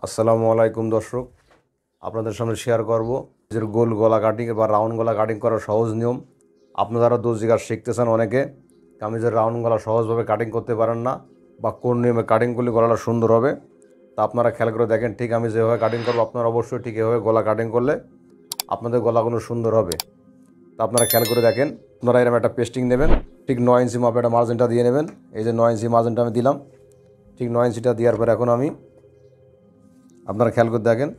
আসসালামু আলাইকুম দর্শক, আপনাদের সামনে শেয়ার করব নিজের গোল গলা কাটিং বা রাউন্ড গলা কাটিং করার সহজ নিয়ম। আপনারা যারা দর্জি কাজ শিখতে চান, অনেকে কামিজের রাউন্ড গলা সহজভাবে কাটিং করতে পারেন না বা কোন নিয়মে কাটিং করলে গলাটা সুন্দর হবে, তা আপনারা খেয়াল করে দেখেন। ঠিক আমি যেভাবে কাটিং করবো আপনারা অবশ্যই ঠিক এভাবে গলা কাটিং করলে আপনাদের গলাগুলো সুন্দর হবে। তা আপনারা খেয়াল করে দেখেন। আপনারা এরকম একটা পেস্টিং নেবেন, ঠিক 9 ইঞ্চি মাপে একটা মার্জিনটা দিয়ে নেবেন। এই যে 9 ইঞ্চি মার্জিনটা আমি দিলাম, ঠিক 9 ইঞ্চিটা দেওয়ার পর এখন আমি আপনারা খেয়াল করে দেখেন,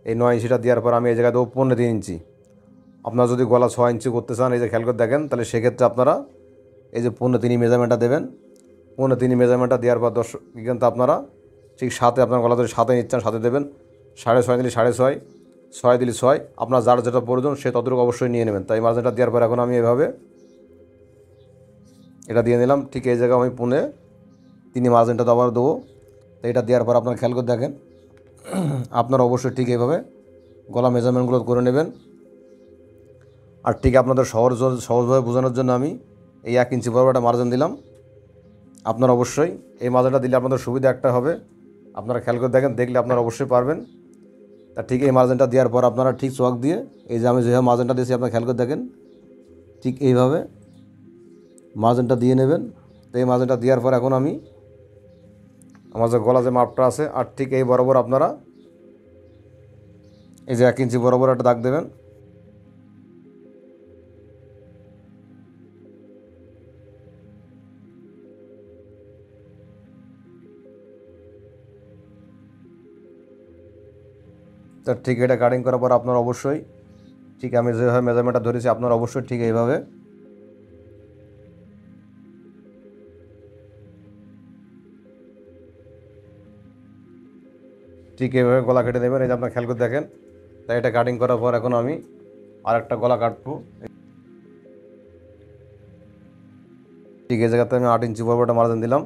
এই 9 ইঞ্চিটা দেওয়ার পর আমি এই জায়গায় দেবো 15 ইঞ্চি। আপনারা যদি গলা 6 ইঞ্চি করতে চান, এই যে খেয়াল করে দেখেন, তাহলে সেক্ষেত্রে আপনারা এই যে 15 মেজারমেন্টটা দেবেন। 15 মেজারমেন্টটা দেওয়ার পর দর্শক কিন্তু আপনারা ঠিক সাথে আপনার গলা ধরে সাথে নিচ্ছেন, সাথে দেবেন। 6.5 দিলে 6.5, 6 দিলে 6, আপনার যার যেটা প্রয়োজন সে ততটুকু অবশ্যই নিয়ে নেবেন। তাই মার্জিনটা দেওয়ার পর এখন আমি এভাবে এটা দিয়ে নিলাম। ঠিক এই জায়গায় আমি 15 মার্জিনটা আবার দেবো। তো এটা দেওয়ার পর আপনারা খেয়াল করে দেখেন, আপনারা অবশ্যই ঠিক এইভাবে গলা মেজারমেন্টগুলো করে নেবেন। আর ঠিক আপনাদের সহজভাবে বোঝানোর জন্য আমি এই 1 ইঞ্চি বরাবর একটা মার্জিন দিলাম। আপনারা অবশ্যই এই মার্জিনটা দিলে আপনাদের সুবিধা একটা হবে, আপনারা খেয়াল করে দেখেন, দেখলে আপনারা অবশ্যই পারবেন। তা ঠিক এই মার্জিনটা দেওয়ার পর আপনারা ঠিক চক দিয়ে এই যে আমি যেভাবে মার্জিনটা দিয়েছি আপনারা খেয়াল করে দেখেন, ঠিক এইভাবে মার্জিনটা দিয়ে নেবেন। তো এই মার্জিনটা দেওয়ার পর এখন আমি আমার যে গলা যে মাপটা আছে আর ঠিক এই বরাবর আপনারা এই যে 1 ইঞ্চি বরাবর একটা দাগ দেবেন। তো ঠিক এটা কাটিং করার পর আপনারা অবশ্যই ঠিক আমি যেভাবে মেজারমেন্টটা ধরেছি আপনারা অবশ্যই ঠিক এইভাবে ঠিক এইভাবে গলা কেটে নেবেন। এই যে আপনারা খেয়াল করে দেখেন। তাই এটা কাটিং করার পর এখন আমি আরেকটা গলা কাটবো। ঠিক এই জায়গাতে আমি 8 ইঞ্চি বরাবর একটা মার্জিন দিলাম।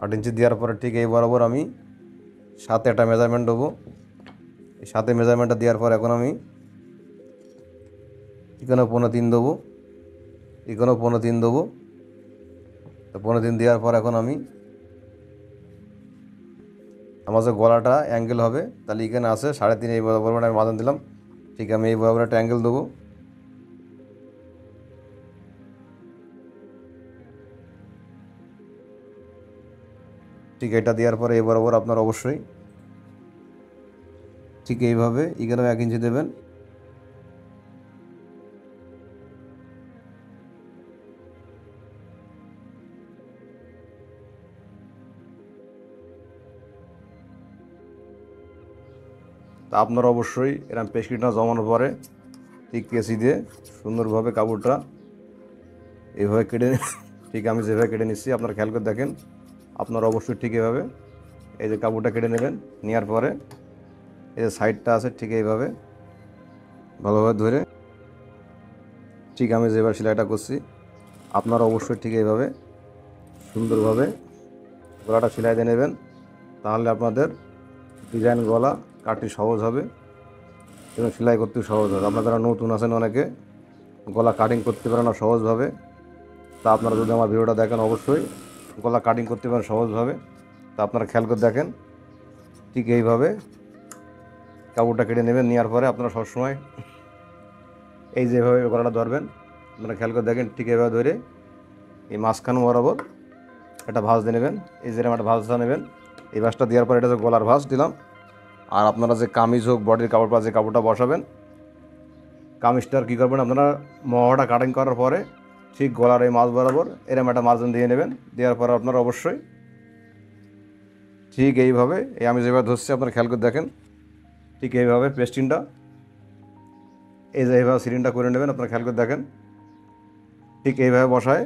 8 ইঞ্চি দেওয়ার পরে ঠিক এই বরাবর আমি সাথে একটা মেজারমেন্ট দেবো। এই সাথে মেজারমেন্টটা দেওয়ার পর এখন আমি এখানেও 15 দেবো, এখানেও 15 দেবো। তো 15 দেওয়ার পর এখন আমি আমার যে গলাটা অ্যাঙ্গেল হবে, তাহলে এখানে আছে 3.5, এই বরাবর আমি মার্জিন দিলাম। ঠিক আমি এই বরাবর একটা অ্যাঙ্গেল দেবো। ঠিক এটা দেওয়ার পরে এই বরাবর আপনার অবশ্যই ঠিক এইভাবে এখানেও 1 ইঞ্চি দেবেন। তা আপনারা অবশ্যই এরকম পেস্ট্রিটা জমানোর পরে ঠিক কেসি দিয়ে সুন্দরভাবে কাপড়টা এইভাবে কেটে ঠিক আমি যেভাবে কেটে নিচ্ছি আপনারা খেয়াল করে দেখেন। আপনারা অবশ্যই ঠিক এভাবে এই যে কাপড়টা কেটে নেবেন। নেওয়ার পরে এই যে সাইডটা আছে ঠিক এইভাবে ভালোভাবে ধরে ঠিক আমি যেভাবে সেলাইটা করছি আপনারা অবশ্যই ঠিক এইভাবে সুন্দরভাবে গলাটা সেলাই দিয়ে নেবেন। তাহলে আপনাদের ডিজাইন গলা কাটতে সহজ হবে এবং সেলাই করতে সহজ হবে। আপনারা যারা নতুন আছেন, অনেকে গলা কাটিং করতে পারেন না সহজভাবে, তা আপনারা যদি আমার ভিডিওটা দেখেন অবশ্যই গলা কাটিং করতে পারেন সহজভাবে। তা আপনারা খেয়াল করে দেখেন, ঠিক এইভাবে কাপড়টা কেটে নেবেন। নেওয়ার পরে আপনারা সবসময় এই যেভাবে গলাটা ধরবেন, আপনারা খেয়াল করে দেখেন, ঠিক এইভাবে ধরে এই মাঝখান বরাবর একটা ভাঁজ দিয়ে নেবেন। এই যেরকম একটা ভাঁজটা নেবেন, এই ভাঁজটা দেওয়ার পরে এটা যে গলার ভাঁজ দিলাম। আর আপনারা যে কামিজ হোক বডির কাপড় বা যে কাপড়টা বসাবেন, কামিজটার কী করবেন, আপনারা মহড়াটা কাটিং করার পরে ঠিক গলার এই মাছ বরাবর এরকম একটা মার্জিন দিয়ে নেবেন। দেওয়ার পরে আপনারা অবশ্যই ঠিক এইভাবে এই আমি যেভাবে ধরছি আপনারা খেয়াল করে দেখেন, ঠিক এইভাবে পেস্টিংটা এই যে এইভাবে সিলিংটা করে নেবেন। আপনারা খেয়াল করে দেখেন, ঠিক এইভাবে বসায়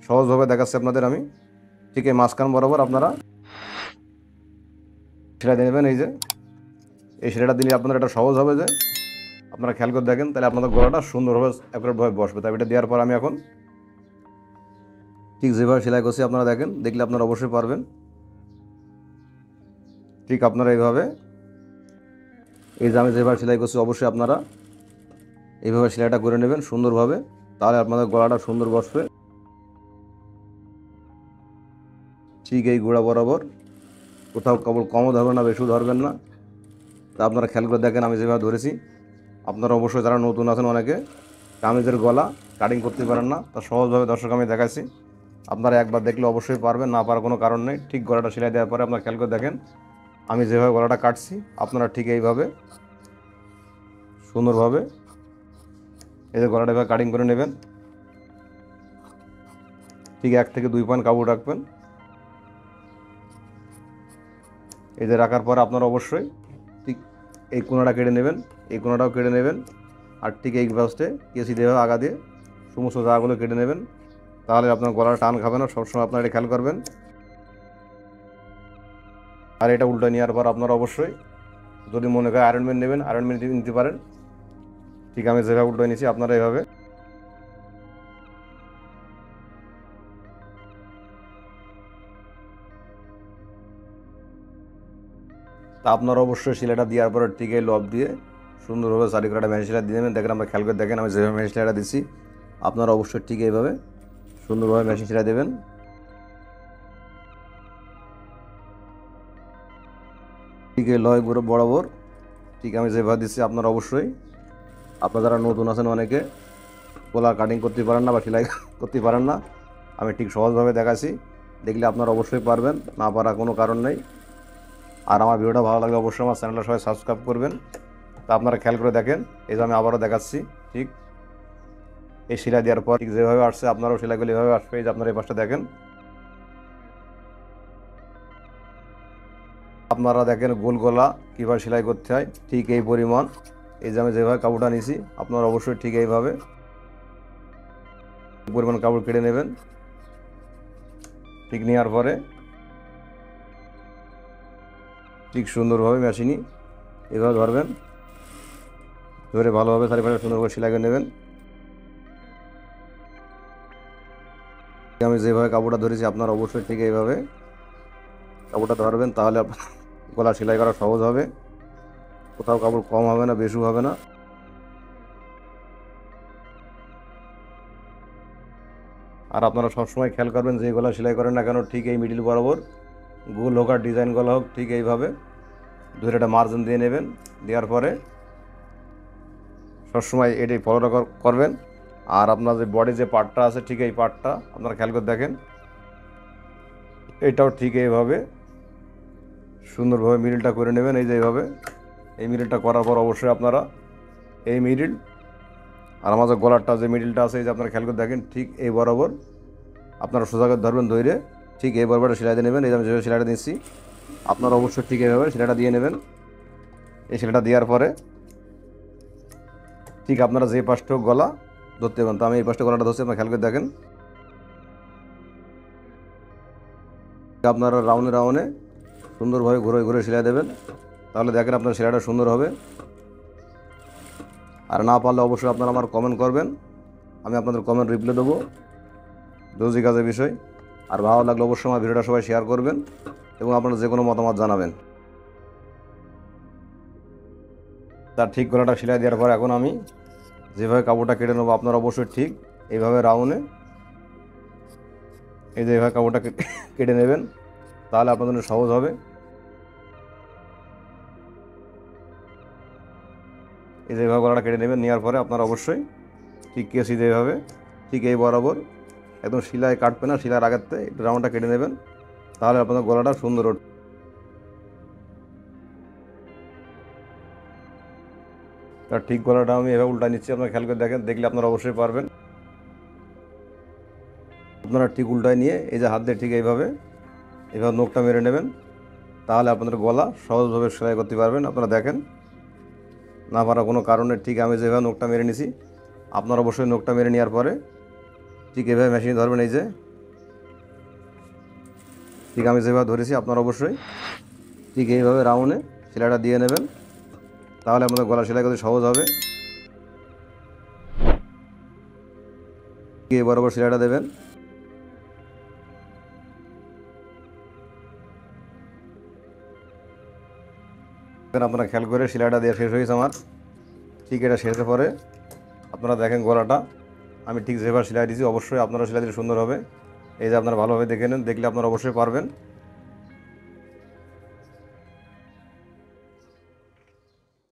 সহজভাবে দেখাচ্ছি আপনাদের আমি। ঠিক এই মাঝখান বরাবর আপনারা সেলাই দিয়ে নেবেন। এই যে এই সেলাইটা দিলে আপনাদের এটা সহজ হবে যে আপনারা খেয়াল করে দেখেন, তাহলে আপনাদের গলাটা সুন্দরভাবে অ্যাকুরেটভাবে বসবে। তাই এটা দেওয়ার পর আমি এখন ঠিক যেভাবে সেলাই করছি আপনারা দেখেন, দেখলে আপনারা অবশ্যই পারবেন। ঠিক আপনারা এইভাবে এই যে আমি যেভাবে সেলাই করছি অবশ্যই আপনারা এইভাবে সেলাইটা করে নেবেন সুন্দরভাবে, তাহলে আপনাদের গলাটা সুন্দর বসবে। ঠিক এই গোড়া বরাবর কোথাও কাপড় কমও ধরবেন না, বেশিও ধরবেন না। তা আপনারা খেয়াল করে দেখেন আমি যেভাবে ধরেছি। আপনারা অবশ্যই যারা নতুন আছেন অনেকে কামিজের গলা কাটিং করতে পারেন না, তা সহজভাবে দর্শক আমি দেখাচ্ছি। আপনারা একবার দেখলে অবশ্যই পারবেন, না পারার কোনো কারণ নেই। ঠিক গলাটা সেলাই দেওয়ার পরে আপনারা খেয়াল করে দেখেন আমি যেভাবে গলাটা কাটছি, আপনারা ঠিক এইভাবে সুন্দরভাবে এই যে গলাটা এভাবে কাটিং করে নেবেন। ঠিক 1 থেকে 2 পয়েন্ট কাপড় রাখবেন। এই যে রাখার পর আপনারা অবশ্যই ঠিক এই কোনাটা কেটে নেবেন, এই কোনাটাও কেটে নেবেন। আর ঠিক এই বাসটে কেসি দিয়ে আগা দিয়ে সমস্ত জায়গাগুলো কেটে নেবেন, তাহলে আপনার গলার টান খাবে না। সবসময় আপনারা এটা খেয়াল করবেন। আর এটা উল্টো নেওয়ার পর আপনারা অবশ্যই যদি মনে করেন আয়রনম্যান নেবেন, আয়রনম্যান নিতে পারেন। ঠিক আমি যেভাবে উল্টো নিয়েছি আপনারা এভাবে তা আপনারা অবশ্যই সেলাইটা দেওয়ার পরে ঠিক এই লব দিয়ে সুন্দরভাবে চারিকোণাটা মেশিন সেলাই দিয়ে নেবেন। দেখেন আমরা খেয়াল করে দেখেন আমি যেভাবে মেশিন সেলাইটা দিচ্ছি, আপনারা অবশ্যই ঠিক এইভাবে সুন্দরভাবে মেশিন সেলাই দেবেন। ঠিক এই লয় বরাবর ঠিক আমি যেভাবে দিচ্ছি আপনারা অবশ্যই, আপনারা যারা নতুন আছেন অনেকে গলা কাটিং করতে পারেন না বা সেলাই করতে পারেন না, আমি ঠিক সহজভাবে দেখাচ্ছি। দেখলে আপনারা অবশ্যই পারবেন, না পারার কোনো কারণ নেই। আর আমার ভিডিওটা ভালো লাগলে অবশ্যই আমার চ্যানেলটা সবাই সাবস্ক্রাইব করবেন। তা আপনারা খেয়াল করে দেখেন, এই যে আমি আবারও দেখাচ্ছি। ঠিক এই সেলাই দেওয়ার পর ঠিক যেভাবে আসছে আপনারাও সেলাইগুলো এভাবে আসবে। এই যে আপনারা এই পাশটা দেখেন, আপনারা দেখেন গোল গলা কীভাবে সেলাই করতে হয় ঠিক এই পরিমাণ। এই যে আমি যেভাবে কাপড়টা নিয়েছি আপনারা অবশ্যই ঠিক এইভাবে পরিমাণ কাপড় কেটে নেবেন। ঠিক নেওয়ার পরে ঠিক সুন্দরভাবে মেশিনই এভাবে ধরবেন, ধরে ভালোভাবে চারিপাশে সুন্দরভাবে সেলাই করে নেবেন। আমি যেভাবে কাপড়টা ধরেছি আপনারা অবশ্যই ঠিক এইভাবে কাপড়টা ধরবেন, তাহলে গলা সেলাই করা সহজ হবে। কোথাও কাপড় কম হবে না, বেশি হবে না। আর আপনারা সবসময় খেয়াল করবেন যে গলা সেলাই করেন না কেন ঠিক এই মিডিল বরাবর গোল হোক আর ডিজাইন গলা হোক ঠিক এইভাবে ধরে একটা মার্জিন দিয়ে নেবেন। দেওয়ার পরে সবসময় এটাই ফলোটা করবেন। আর আপনার যে বডি যে পার্টটা আছে ঠিক এই পার্টটা আপনারা খেয়াল করে দেখেন, এটাও ঠিক এইভাবে সুন্দরভাবে মিডিলটা করে নেবেন। এই যে এইভাবে এই মিডিলটা করার পর অবশ্যই আপনারা এই মিডিল আর আমাদের গলারটা যে মিডিলটা আছে এই যে আপনারা খেয়াল করে দেখেন ঠিক এই বরাবর আপনারা সোজা করে ধরবেন, ধরে ঠিক এই বরাবর সেলাই দিয়ে নেবেন। এই যে আমি যেভাবে সেলাইটা দিচ্ছি আপনারা অবশ্যই ঠিক এইভাবে সেলাইটা দিয়ে নেবেন। এই সেলাইটা দেওয়ার পরে ঠিক আপনারা যে পাশটা গলা ধরতে পারেন, তো আমি এই পাশটা গলাটা ধরছি আপনারা খেয়াল করে দেখেন। আপনারা রাউন্ডে রাউন্ডে সুন্দরভাবে ঘুরে ঘুরে সেলাই দেবেন, তাহলে দেখেন আপনার সেলাইটা সুন্দর হবে। আর না পারলে অবশ্যই আপনারা আমার কমেন্ট করবেন, আমি আপনাদের কমেন্ট রিপ্লাই দেবো রোজি কাজের বিষয়। আর ভালো লাগলে অবশ্যই আমার ভিডিওটা সবাই শেয়ার করবেন এবং আপনারা যে কোনো মতামত জানাবেন। তার ঠিক গলাটা সেলাই দেওয়ার পর এখন আমি যেভাবে কাপড়টা কেটে নেবো আপনারা অবশ্যই ঠিক এইভাবে রাউন্ডে এই যে এইভাবে কাপড়টা কেটে নেবেন, তাহলে আপনাদের জন্য সহজ হবে। এই যে এইভাবে গলাটা কেটে নেবেন, নেওয়ার পরে আপনারা অবশ্যই ঠিক কেসি যেভাবে ঠিক এই বরাবর একদম সেলাই কাটবে না, সেলাইয়ের আগেতে একটু রাউন্ডটা কেটে নেবেন, তাহলে আপনাদের গলাটা সুন্দর উঠবে। তার ঠিক গলাটা আমি এভাবে উল্টা নিচ্ছি, আপনারা খেয়াল করে দেখেন, দেখলে আপনারা অবশ্যই পারবেন। আপনারা ঠিক উল্টায় নিয়ে এই যে হাত দিয়ে ঠিক এইভাবে এভাবে নখটা মেরে নেবেন, তাহলে আপনাদের গলা সহজভাবে সেলাই করতে পারবেন। আপনারা দেখেন, না পারার কোনো কারণে ঠিক আমি যেভাবে নখটা মেরে নিছি আপনারা অবশ্যই নখটা মেরে নেওয়ার পরে ঠিক এভাবে মেশিনে ধরবেন। এই যে ঠিক আমি যেভাবে ধরেছি আপনারা অবশ্যই ঠিক এইভাবে রাউন্ডে সেলাইটা দিয়ে নেবেন, তাহলে আপনাদের গলা সেলাই করতে সহজ হবে। এই বরাবর সেলাইটা দেবেন। আপনারা খেয়াল করে সেলাইটা দেওয়া শেষ হয়েছে আমার। ঠিক এটা শেষের পরে আপনারা দেখেন গলাটা আমি ঠিক যেভাবে সেলাই দিয়েছি অবশ্যই আপনারা সেলাই দিলে সুন্দর হবে। এই যে আপনারা ভালোভাবে দেখে নেন, দেখলে আপনারা অবশ্যই পারবেন।